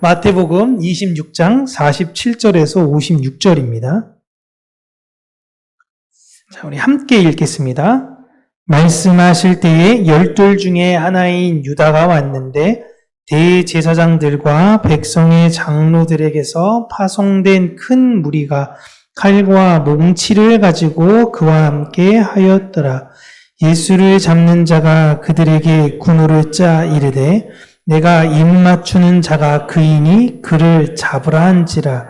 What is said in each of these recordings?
마태복음 26장 47절에서 56절입니다. 자, 우리 함께 읽겠습니다. 말씀하실 때에 12 중에 하나인 유다가 왔는데 대제사장들과 백성의 장로들에게서 파송된 큰 무리가 칼과 몽치를 가지고 그와 함께 하였더라. 예수를 잡는 자가 그들에게 군호를 짜 이르되 내가 입 맞추는 자가 그이니 그를 잡으라 한지라.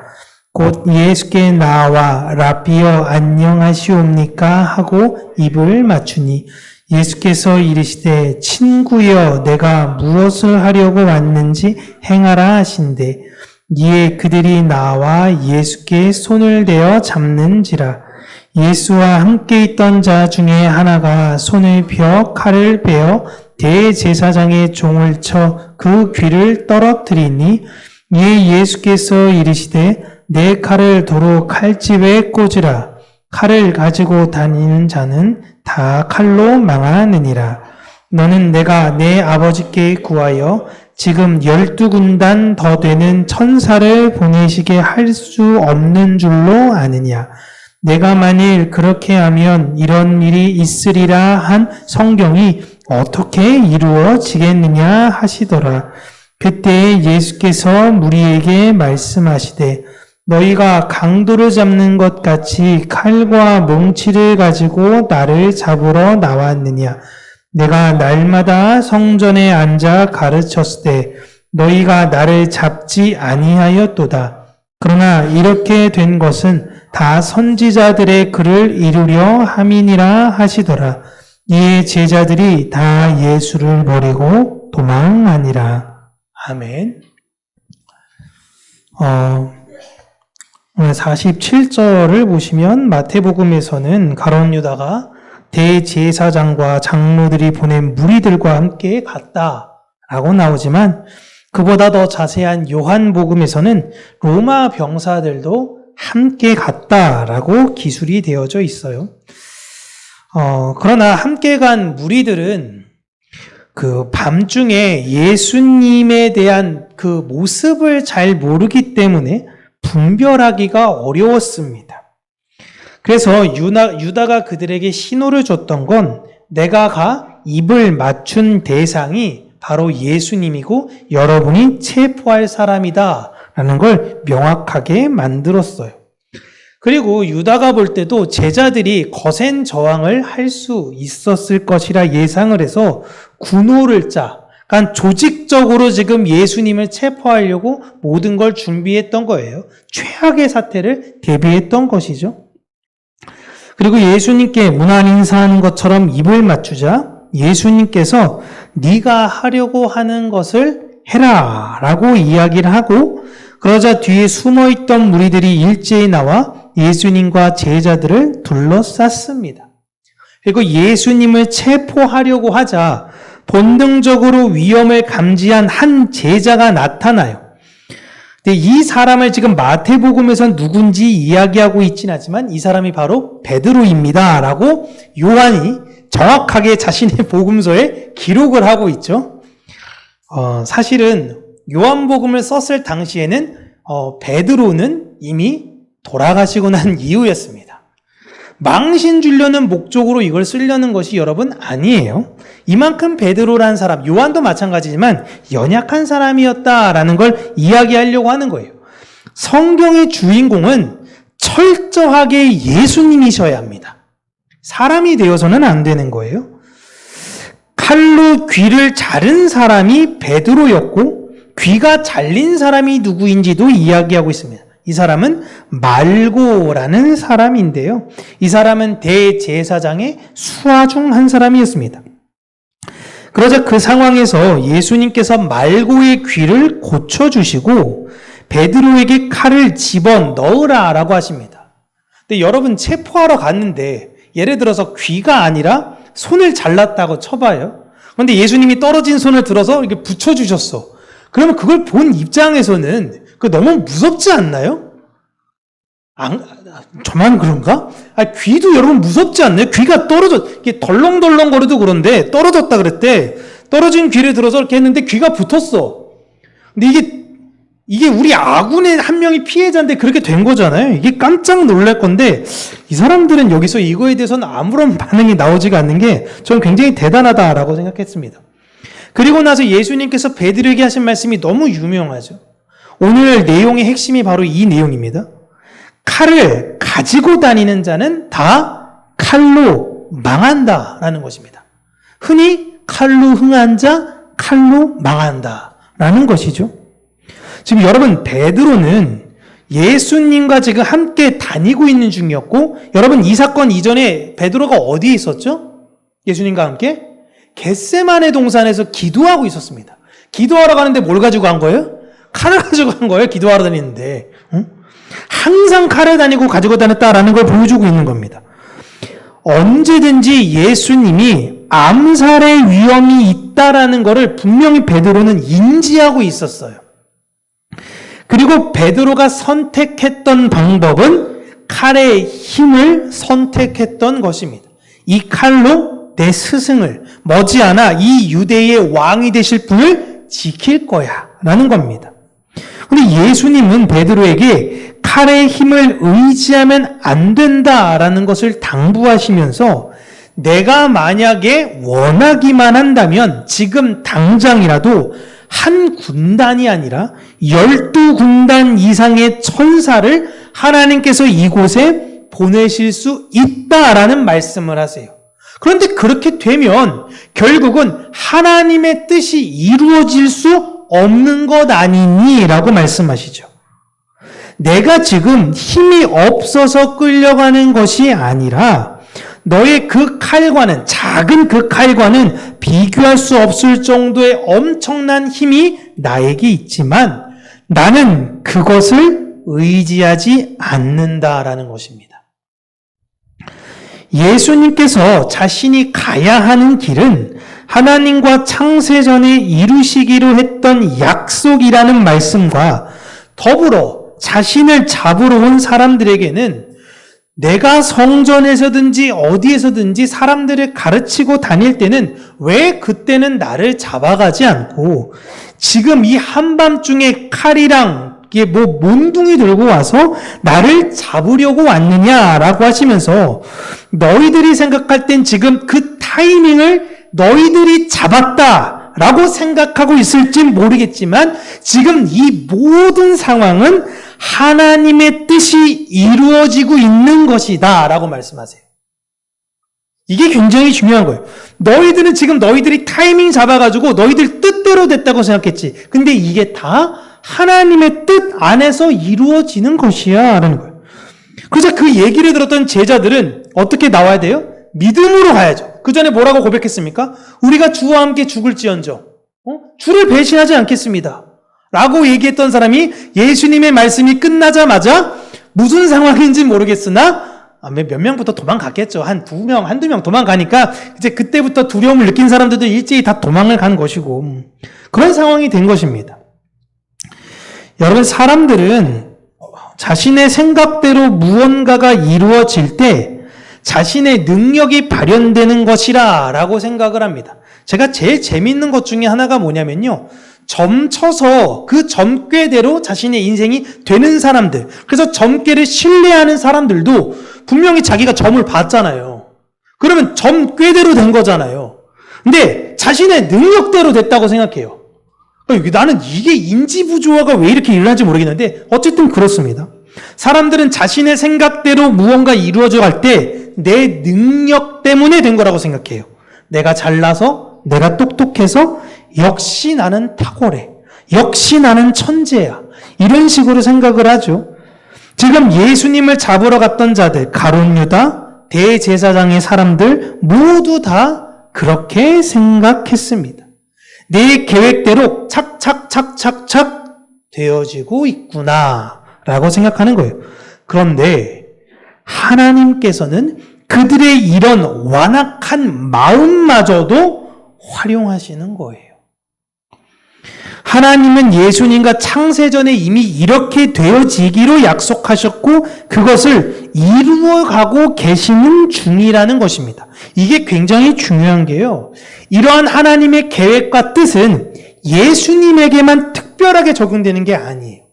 곧 예수께 나와 라비여 안녕하시옵니까 하고 입을 맞추니 예수께서 이르시되 친구여 내가 무엇을 하려고 왔는지 행하라 하신대. 이에 그들이 나와 예수께 손을 대어 잡는지라. 예수와 함께 있던 자 중에 하나가 손을 펴 칼을 베어 대제사장의 종을 쳐 그 귀를 떨어뜨리니 이에 예수께서 이르시되 내 칼을 도로 칼집에 꽂으라. 칼을 가지고 다니는 자는 다 칼로 망하느니라. 너는 내가 내 아버지께 구하여 지금 12군단 더 되는 천사를 보내시게 할 수 없는 줄로 아느냐. 내가 만일 그렇게 하면 이런 일이 있으리라 한 성경이 어떻게 이루어지겠느냐 하시더라. 그때 예수께서 무리에게 말씀하시되 너희가 강도를 잡는 것 같이 칼과 몽치를 가지고 나를 잡으러 나왔느냐. 내가 날마다 성전에 앉아 가르쳤을 때 너희가 나를 잡지 아니하였도다. 그러나 이렇게 된 것은 다 선지자들의 글을 이루려 함이니라 하시더라. 이에 제자들이 다 예수를 버리고 도망하니라. 아멘. 오늘 47절을 보시면 마태복음에서는 가룟 유다가 대제사장과 장로들이 보낸 무리들과 함께 갔다라고 나오지만 그보다 더 자세한 요한복음에서는 로마 병사들도 함께 갔다라고 기술이 되어져 있어요. 그러나 함께 간 무리들은 그 밤중에 예수님에 대한 그 모습을 잘 모르기 때문에 분별하기가 어려웠습니다. 그래서 유다가 그들에게 신호를 줬던 건 내가 가 입을 맞춘 대상이 바로 예수님이고 여러분이 체포할 사람이다 라는 걸 명확하게 만들었어요. 그리고 유다가 볼 때도 제자들이 거센 저항을 할 수 있었을 것이라 예상을 해서 군호를 그러니까 조직적으로 지금 예수님을 체포하려고 모든 걸 준비했던 거예요. 최악의 사태를 대비했던 것이죠. 그리고 예수님께 문안 인사하는 것처럼 입을 맞추자 예수님께서 네가 하려고 하는 것을 해라 라고 이야기를 하고 그러자 뒤에 숨어있던 무리들이 일제히 나와 예수님과 제자들을 둘러쌌습니다. 그리고 예수님을 체포하려고 하자 본능적으로 위험을 감지한 한 제자가 나타나요. 근데 이 사람을 지금 마태복음에서 누군지 이야기하고 있진 않지만 이 사람이 바로 베드로입니다 라고 요한이 정확하게 자신의 복음서에 기록을 하고 있죠. 사실은 요한복음을 썼을 당시에는 베드로는 이미 돌아가시고 난 이후였습니다. 망신 주려는 목적으로 이걸 쓰려는 것이 여러분 아니에요. 이만큼 베드로라는 사람, 요한도 마찬가지지만 연약한 사람이었다라는 걸 이야기하려고 하는 거예요. 성경의 주인공은 철저하게 예수님이셔야 합니다. 사람이 되어서는 안 되는 거예요. 칼로 귀를 자른 사람이 베드로였고 귀가 잘린 사람이 누구인지도 이야기하고 있습니다. 이 사람은 말고라는 사람인데요. 이 사람은 대제사장의 수하 중 한 사람이었습니다. 그러자 그 상황에서 예수님께서 말고의 귀를 고쳐주시고 베드로에게 칼을 집어넣으라 라고 하십니다. 근데 여러분 체포하러 갔는데 예를 들어서 귀가 아니라 손을 잘랐다고 쳐봐요. 그런데 예수님이 떨어진 손을 들어서 이렇게 붙여주셨어. 그러면 그걸 본 입장에서는 그 너무 무섭지 않나요? 저만 그런가? 귀도 여러분 무섭지 않나요? 귀가 이게 덜렁덜렁 거려도 그런데 떨어졌다 그랬대. 떨어진 귀를 들어서 이렇게 했는데 귀가 붙었어. 근데 이게 이게 우리 아군의 한 명이 피해자인데 그렇게 된 거잖아요. 이게 깜짝 놀랄 건데 이 사람들은 여기서 이거에 대해서는 아무런 반응이 나오지가 않는 게 저는 굉장히 대단하다라고 생각했습니다. 그리고 나서 예수님께서 베드로에게 하신 말씀이 너무 유명하죠. 오늘 내용의 핵심이 바로 이 내용입니다. 칼을 가지고 다니는 자는 다 칼로 망한다라는 것입니다. 흔히 칼로 흥한 자, 칼로 망한다라는 것이죠. 지금 여러분, 베드로는 예수님과 지금 함께 다니고 있는 중이었고, 여러분 이 사건 이전에 베드로가 어디에 있었죠? 예수님과 함께 겟세마네 동산에서 기도하고 있었습니다. 기도하러 가는데 뭘 가지고 간 거예요? 칼을 가지고 간 거예요. 기도하러 다니는데. 항상 칼을 가지고 다녔다라는 걸 보여주고 있는 겁니다. 언제든지 예수님이 암살의 위험이 있다라는 것을 분명히 베드로는 인지하고 있었어요. 그리고 베드로가 선택했던 방법은 칼의 힘을 선택했던 것입니다. 이 칼로 내 스승을 머지않아 이 유대의 왕이 되실 분을 지킬 거야 라는 겁니다. 근데 예수님은 베드로에게 칼의 힘을 의지하면 안 된다라는 것을 당부하시면서 내가 만약에 원하기만 한다면 지금 당장이라도 한 군단이 아니라 12군단 이상의 천사를 하나님께서 이곳에 보내실 수 있다라는 말씀을 하세요. 그런데 그렇게 되면 결국은 하나님의 뜻이 이루어질 수 없는 것 아니니? 라고 말씀하시죠. 내가 지금 힘이 없어서 끌려가는 것이 아니라 너의 그 칼과는, 작은 그 칼과는 비교할 수 없을 정도의 엄청난 힘이 나에게 있지만 나는 그것을 의지하지 않는다라는 것입니다. 예수님께서 자신이 가야 하는 길은 하나님과 창세전에 이루시기로 했던 약속이라는 말씀과 더불어 자신을 잡으러 온 사람들에게는 내가 성전에서든지 어디에서든지 사람들을 가르치고 다닐 때는 왜 그때는 나를 잡아가지 않고 지금 이 한밤중에 칼이랑 몬둥이 들고 와서 나를 잡으려고 왔느냐라고 하시면서 너희들이 생각할 땐 지금 그 타이밍을 너희들이 잡았다라고 생각하고 있을지 모르겠지만 지금 이 모든 상황은 하나님의 뜻이 이루어지고 있는 것이다 라고 말씀하세요. 이게 굉장히 중요한 거예요. 너희들은 지금 너희들이 타이밍 잡아가지고 너희들 뜻대로 됐다고 생각했지. 근데 이게 다 하나님의 뜻 안에서 이루어지는 것이야 라는 거예요. 그래서 그 얘기를 들었던 제자들은 어떻게 나와야 돼요? 믿음으로 가야죠. 그 전에 뭐라고 고백했습니까? 우리가 주와 함께 죽을지언정 주를 배신하지 않겠습니다 라고 얘기했던 사람이 예수님의 말씀이 끝나자마자 무슨 상황인지 모르겠으나 몇 명부터 도망갔겠죠. 한두 명 도망가니까 이제 그때부터 두려움을 느낀 사람들도 일제히 다 도망을 간 것이고 그런 상황이 된 것입니다. 여러분, 사람들은 자신의 생각대로 무언가가 이루어질 때 자신의 능력이 발현되는 것이라 라고 생각을 합니다. 제가 제일 재미있는 것 중에 하나가 뭐냐면요. 점 쳐서 그 점괘대로 자신의 인생이 되는 사람들. 그래서 점괘를 신뢰하는 사람들도 분명히 자기가 점을 봤잖아요. 그러면 점괘대로 된 거잖아요. 근데 자신의 능력대로 됐다고 생각해요. 나는 이게 인지부조화가 왜 이렇게 일어나는지 모르겠는데 어쨌든 그렇습니다. 사람들은 자신의 생각대로 무언가 이루어져 갈 때 내 능력 때문에 된 거라고 생각해요. 내가 잘나서, 내가 똑똑해서, 역시 나는 탁월해. 역시 나는 천재야. 이런 식으로 생각을 하죠. 지금 예수님을 잡으러 갔던 자들, 가룟 유다, 대제사장의 사람들 모두 다 그렇게 생각했습니다. 내 계획대로 착착착착착 되어지고 있구나 라고 생각하는 거예요. 그런데 하나님께서는 그들의 이런 완악한 마음마저도 활용하시는 거예요. 하나님은 예수님과 창세전에 이미 이렇게 되어지기로 약속하셨고 그것을 이루어가고 계시는 중이라는 것입니다. 이게 굉장히 중요한 게요. 이러한 하나님의 계획과 뜻은 예수님에게만 특별히 특별하게 적용되는 게 아니에요.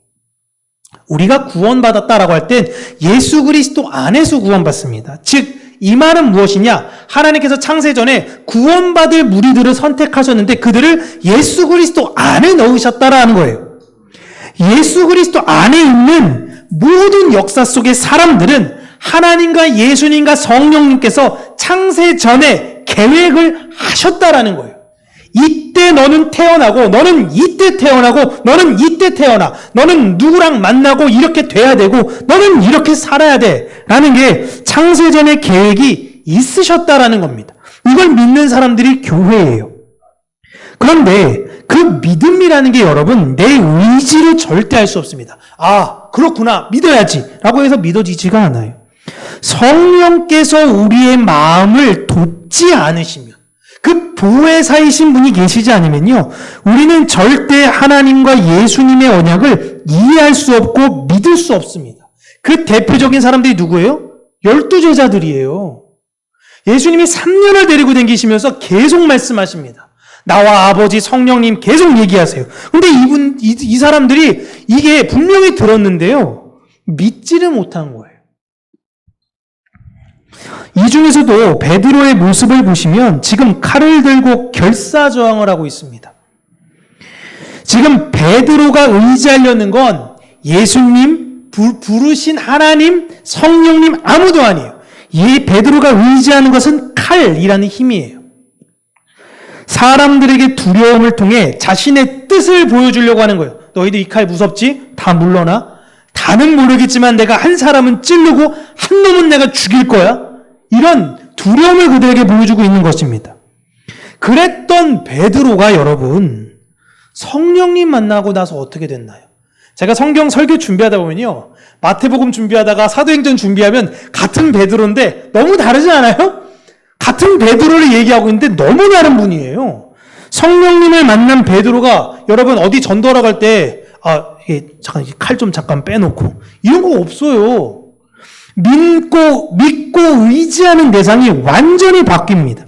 우리가 구원받았다라고 할 땐 예수 그리스도 안에서 구원받습니다. 즉, 이 말은 무엇이냐? 하나님께서 창세 전에 구원받을 무리들을 선택하셨는데 그들을 예수 그리스도 안에 넣으셨다라는 거예요. 예수 그리스도 안에 있는 모든 역사 속의 사람들은 하나님과 예수님과 성령님께서 창세 전에 계획을 하셨다라는 거예요. 이때 너는 태어나고, 너는 이때 태어나고, 너는 이때 태어나, 너는 누구랑 만나고 이렇게 돼야 되고, 너는 이렇게 살아야 돼. 라는 게 창세전의 계획이 있으셨다라는 겁니다. 이걸 믿는 사람들이 교회예요. 그런데 그 믿음이라는 게 여러분, 내 의지로 절대 할 수 없습니다. 아, 그렇구나. 믿어야지. 라고 해서 믿어지지가 않아요. 성령께서 우리의 마음을 돕지 않으시면, 그 보혜사이신 분이 계시지 않으면요, 우리는 절대 하나님과 예수님의 언약을 이해할 수 없고 믿을 수 없습니다. 그 대표적인 사람들이 누구예요? 12제자들이에요. 예수님이 3년을 데리고 다니시면서 계속 말씀하십니다. 나와 아버지 성령님 계속 얘기하세요. 근데 이 사람들이 이게 분명히 들었는데요, 믿지를 못한 거예요. 이 중에서도 베드로의 모습을 보시면 지금 칼을 들고 결사저항을 하고 있습니다. 지금 베드로가 의지하려는 건 예수님, 부르신 하나님, 성령님 아무도 아니에요. 이 베드로가 의지하는 것은 칼이라는 힘이에요. 사람들에게 두려움을 통해 자신의 뜻을 보여주려고 하는 거예요. 너희들 이 칼 무섭지? 다 물러나. 다는 모르겠지만 내가 한 사람은 찌르고 한 놈은 내가 죽일 거야. 이런 두려움을 그들에게 보여주고 있는 것입니다. 그랬던 베드로가 여러분, 성령님 만나고 나서 어떻게 됐나요? 제가 성경 설교 준비하다 보면요, 마태복음 준비하다가 사도행전 준비하면 같은 베드로인데 너무 다르지 않아요? 같은 베드로를 얘기하고 있는데 너무 다른 분이에요. 성령님을 만난 베드로가 여러분 어디 전도하러 갈 때 잠깐 칼 좀 잠깐 빼놓고 이런 거 없어요. 믿고 의지하는 대상이 완전히 바뀝니다.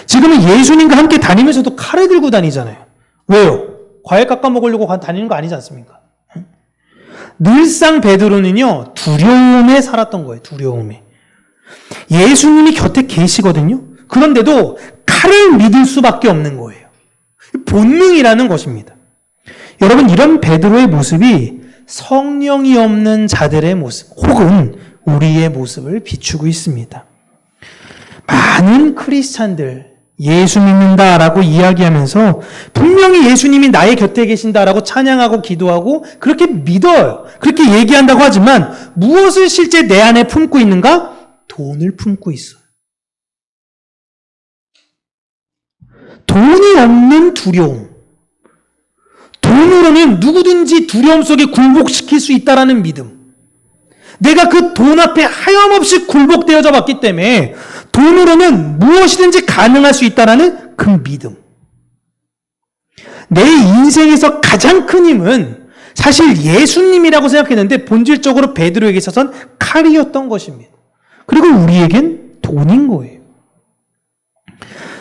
지금은 예수님과 함께 다니면서도 칼을 들고 다니잖아요. 왜요? 과일 깎아 먹으려고 다니는 거 아니지 않습니까? 늘상 베드로는요, 두려움에 살았던 거예요. 두려움에. 예수님이 곁에 계시거든요. 그런데도 칼을 믿을 수밖에 없는 거예요. 본능이라는 것입니다. 여러분, 이런 베드로의 모습이 성령이 없는 자들의 모습 혹은 우리의 모습을 비추고 있습니다. 많은 크리스찬들 예수 믿는다라고 이야기하면서 분명히 예수님이 나의 곁에 계신다라고 찬양하고 기도하고 그렇게 믿어요. 그렇게 얘기한다고 하지만 무엇을 실제 내 안에 품고 있는가? 돈을 품고 있어요. 돈이 없는 두려움. 돈으로는 누구든지 두려움 속에 굴복시킬 수 있다라는 믿음. 내가 그 돈 앞에 하염없이 굴복되어져 봤기 때문에 돈으로는 무엇이든지 가능할 수 있다라는 그 믿음. 내 인생에서 가장 큰 힘은 사실 예수님이라고 생각했는데 본질적으로 베드로에게 있어서는 칼이었던 것입니다. 그리고 우리에겐 돈인 거예요.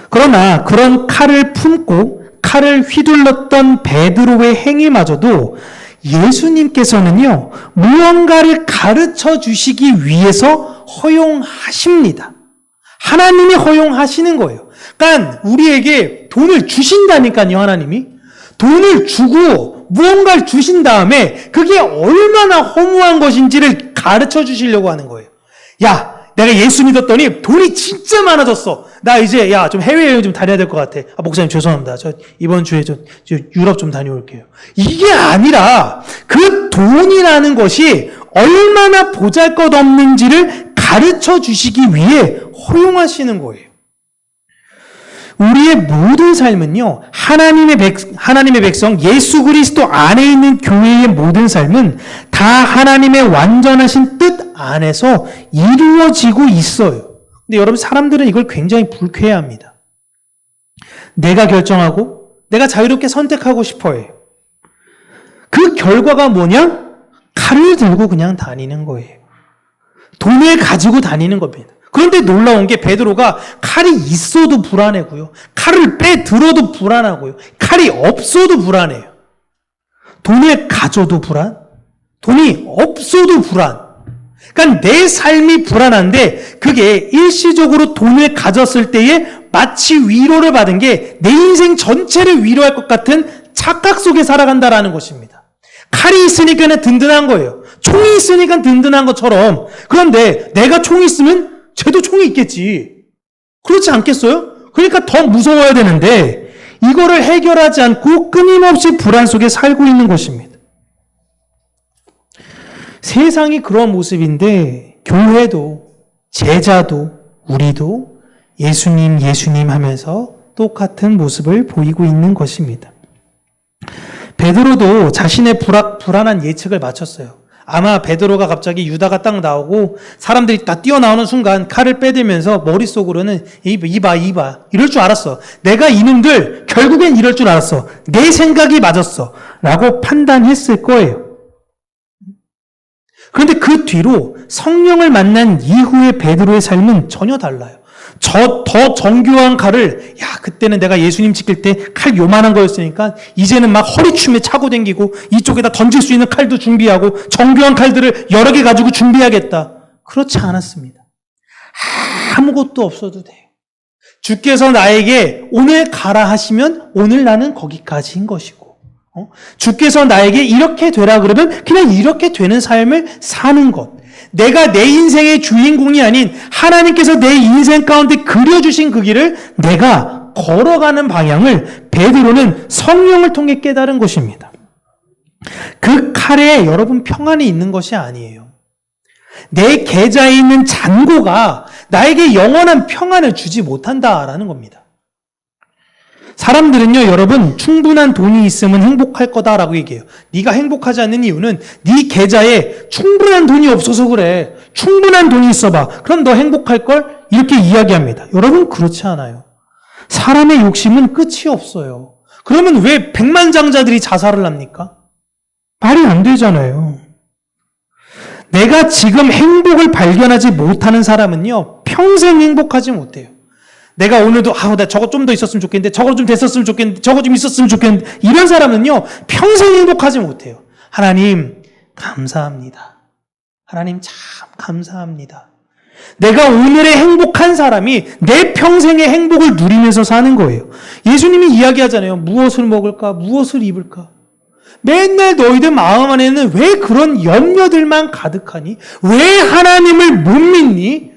그러나 그런 칼을 품고 칼을 휘둘렀던 베드로의 행위마저도 예수님께서는요, 무언가를 가르쳐 주시기 위해서 허용하십니다. 하나님이 허용하시는 거예요. 그러니까 우리에게 돈을 주신다니까요, 하나님이. 돈을 주고 무언가를 주신 다음에 그게 얼마나 허무한 것인지를 가르쳐 주시려고 하는 거예요. 야, 내가 예수 믿었더니 돈이 진짜 많아졌어. 나 이제 좀 해외여행 좀 다녀야 될 것 같아. 목사님 죄송합니다. 저 이번 주에 유럽 좀 다녀올게요. 이게 아니라 그 돈이라는 것이 얼마나 보잘것없는지를 가르쳐 주시기 위해 허용하시는 거예요. 우리의 모든 삶은요, 하나님의 백성, 예수 그리스도 안에 있는 교회의 모든 삶은 다 하나님의 완전하신 뜻 안에서 이루어지고 있어요. 근데 여러분, 사람들은 이걸 굉장히 불쾌해합니다. 내가 결정하고, 내가 자유롭게 선택하고 싶어 해요. 그 결과가 뭐냐? 칼을 들고 그냥 다니는 거예요. 돈을 가지고 다니는 겁니다. 그런데 놀라운 게 베드로가 칼이 있어도 불안해고요. 칼을 빼들어도 불안하고요. 칼이 없어도 불안해요. 돈을 가져도 불안, 돈이 없어도 불안. 그러니까 내 삶이 불안한데 그게 일시적으로 돈을 가졌을 때에 마치 위로를 받은 게 내 인생 전체를 위로할 것 같은 착각 속에 살아간다라는 것입니다. 칼이 있으니까 든든한 거예요. 총이 있으니까 든든한 것처럼. 그런데 내가 총이 있으면 쟤도 총이 있겠지. 그렇지 않겠어요? 그러니까 더 무서워야 되는데 이거를 해결하지 않고 끊임없이 불안 속에 살고 있는 것입니다. 세상이 그런 모습인데 교회도 제자도 우리도 예수님 예수님 하면서 똑같은 모습을 보이고 있는 것입니다. 베드로도 자신의 불안한 예측을 마쳤어요. 아마 베드로가 갑자기 유다가 딱 나오고 사람들이 다 뛰어나오는 순간 칼을 빼들면서 머릿속으로는 이봐 이럴 줄 알았어. 내가 이놈들 결국엔 이럴 줄 알았어. 내 생각이 맞았어 라고 판단했을 거예요. 그런데 그 뒤로 성령을 만난 이후의 베드로의 삶은 전혀 달라요. 더 정교한 칼을, 그때는 내가 예수님 지킬 때 칼 요만한 거였으니까 이제는 막 허리춤에 차고 댕기고 이쪽에다 던질 수 있는 칼도 준비하고 정교한 칼들을 여러 개 가지고 준비하겠다. 그렇지 않았습니다. 아무것도 없어도 돼요. 주께서 나에게 오늘 가라 하시면 오늘 나는 거기까지인 것이고, 주께서 나에게 이렇게 되라 그러면 그냥 이렇게 되는 삶을 사는 것. 내가 내 인생의 주인공이 아닌 하나님께서 내 인생 가운데 그려주신 그 길을 내가 걸어가는 방향을 베드로는 성령을 통해 깨달은 것입니다. 그 칼에 여러분 평안이 있는 것이 아니에요. 내 계좌에 있는 잔고가 나에게 영원한 평안을 주지 못한다라는 겁니다. 사람들은요, 여러분, 충분한 돈이 있으면 행복할 거다라고 얘기해요. 네가 행복하지 않는 이유는 네 계좌에 충분한 돈이 없어서 그래. 충분한 돈이 있어봐. 그럼 너 행복할 걸? 이렇게 이야기합니다. 여러분, 그렇지 않아요. 사람의 욕심은 끝이 없어요. 그러면 왜 백만장자들이 자살을 합니까? 말이 안 되잖아요. 내가 지금 행복을 발견하지 못하는 사람은요, 평생 행복하지 못해요. 내가 오늘도 나 저거 좀 더 있었으면 좋겠는데, 저거 좀 됐었으면 좋겠는데, 저거 좀 있었으면 좋겠는데, 이런 사람은요 평생 행복하지 못해요. 하나님 감사합니다. 하나님 참 감사합니다. 내가 오늘의 행복한 사람이 내 평생의 행복을 누리면서 사는 거예요. 예수님이 이야기하잖아요. 무엇을 먹을까? 무엇을 입을까? 맨날 너희들 마음 안에는 왜 그런 염려들만 가득하니? 왜 하나님을 못 믿니?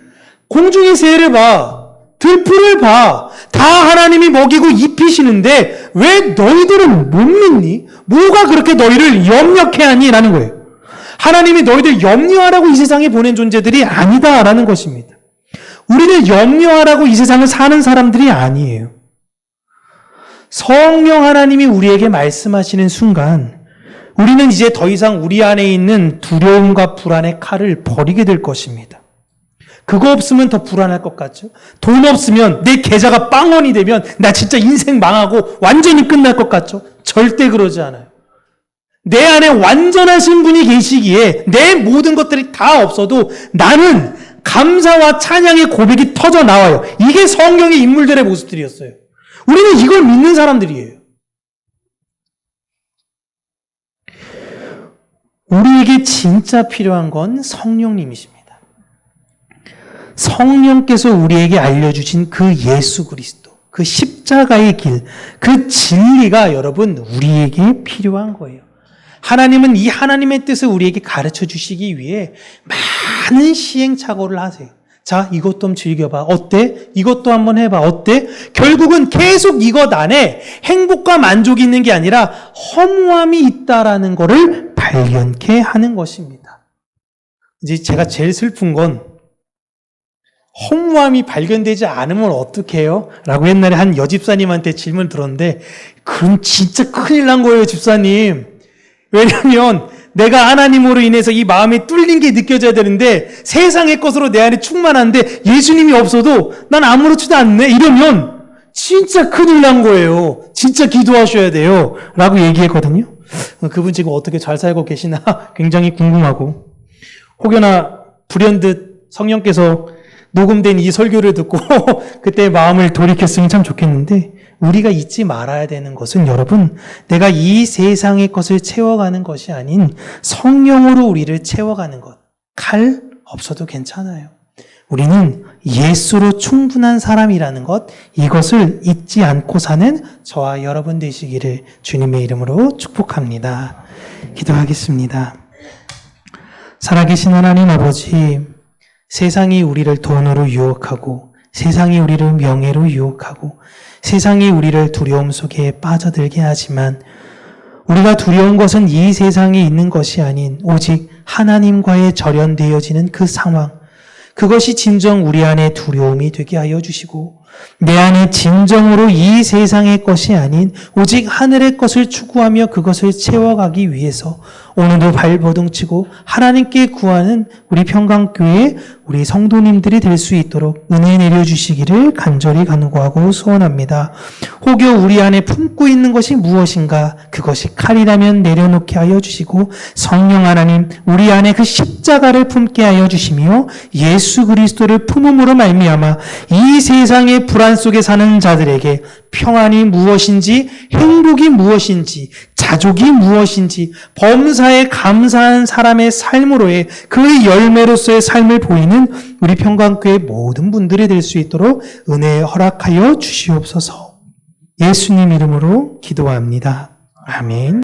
공중의 새를 봐. 들풀을 봐. 다 하나님이 먹이고 입히시는데 왜 너희들은 못 믿니? 뭐가 그렇게 너희를 염려케 하니? 라는 거예요. 하나님이 너희들 염려하라고 이 세상에 보낸 존재들이 아니다라는 것입니다. 우리는 염려하라고 이 세상을 사는 사람들이 아니에요. 성령 하나님이 우리에게 말씀하시는 순간 우리는 이제 더 이상 우리 안에 있는 두려움과 불안의 칼을 버리게 될 것입니다. 그거 없으면 더 불안할 것 같죠? 돈 없으면 내 계좌가 빵원이 되면 나 진짜 인생 망하고 완전히 끝날 것 같죠? 절대 그러지 않아요. 내 안에 완전하신 분이 계시기에 내 모든 것들이 다 없어도 나는 감사와 찬양의 고백이 터져 나와요. 이게 성경의 인물들의 모습들이었어요. 우리는 이걸 믿는 사람들이에요. 우리에게 진짜 필요한 건 성령님이십니다. 성령께서 우리에게 알려주신 그 예수 그리스도, 그 십자가의 길, 그 진리가 여러분 우리에게 필요한 거예요. 하나님은 이 하나님의 뜻을 우리에게 가르쳐 주시기 위해 많은 시행착오를 하세요. 자, 이것도 좀 즐겨봐. 어때? 이것도 한번 해봐. 어때? 결국은 계속 이것 안에 행복과 만족이 있는 게 아니라 허무함이 있다라는 것을 발견케 하는 것입니다. 이제 제가 제일 슬픈 건 허무함이 발견되지 않으면 어떡해요? 라고 옛날에 한 여집사님한테 질문을 들었는데 그럼 진짜 큰일 난 거예요, 집사님. 왜냐면 내가 하나님으로 인해서 이 마음이 뚫린 게 느껴져야 되는데 세상의 것으로 내 안에 충만한데 예수님이 없어도 난 아무렇지도 않네. 이러면 진짜 큰일 난 거예요. 진짜 기도하셔야 돼요. 라고 얘기했거든요. 그분 지금 어떻게 잘 살고 계시나 굉장히 궁금하고, 혹여나 불현듯 성령께서 녹음된 이 설교를 듣고 그때 마음을 돌이켰으면 참 좋겠는데 우리가 잊지 말아야 되는 것은 여러분, 내가 이 세상의 것을 채워가는 것이 아닌 성령으로 우리를 채워가는 것. 칼 없어도 괜찮아요. 우리는 예수로 충분한 사람이라는 것, 이것을 잊지 않고 사는 저와 여러분 되시기를 주님의 이름으로 축복합니다. 기도하겠습니다. 살아계신 하나님 아버지, 세상이 우리를 돈으로 유혹하고, 세상이 우리를 명예로 유혹하고, 세상이 우리를 두려움 속에 빠져들게 하지만, 우리가 두려운 것은 이 세상에 있는 것이 아닌 오직 하나님과의 절연되어지는 그 상황, 그것이 진정 우리 안에 두려움이 되게 하여 주시고, 내 안에 진정으로 이 세상의 것이 아닌 오직 하늘의 것을 추구하며 그것을 채워가기 위해서 오늘도 발버둥치고 하나님께 구하는 우리 평강교회 우리 성도님들이 될 수 있도록 은혜 내려주시기를 간절히 간구하고 소원합니다. 혹여 우리 안에 품고 있는 것이 무엇인가, 그것이 칼이라면 내려놓게 하여 주시고, 성령 하나님 우리 안에 그 십자가를 품게 하여 주시며 예수 그리스도를 품음으로 말미암아 이 세상의 불안 속에 사는 자들에게 평안이 무엇인지, 행복이 무엇인지, 자족이 무엇인지, 범사에 감사한 사람의 삶으로의 그 열매로서의 삶을 보이는 우리 평강교회 모든 분들이 될 수 있도록 은혜 허락하여 주시옵소서. 예수님 이름으로 기도합니다. 아멘.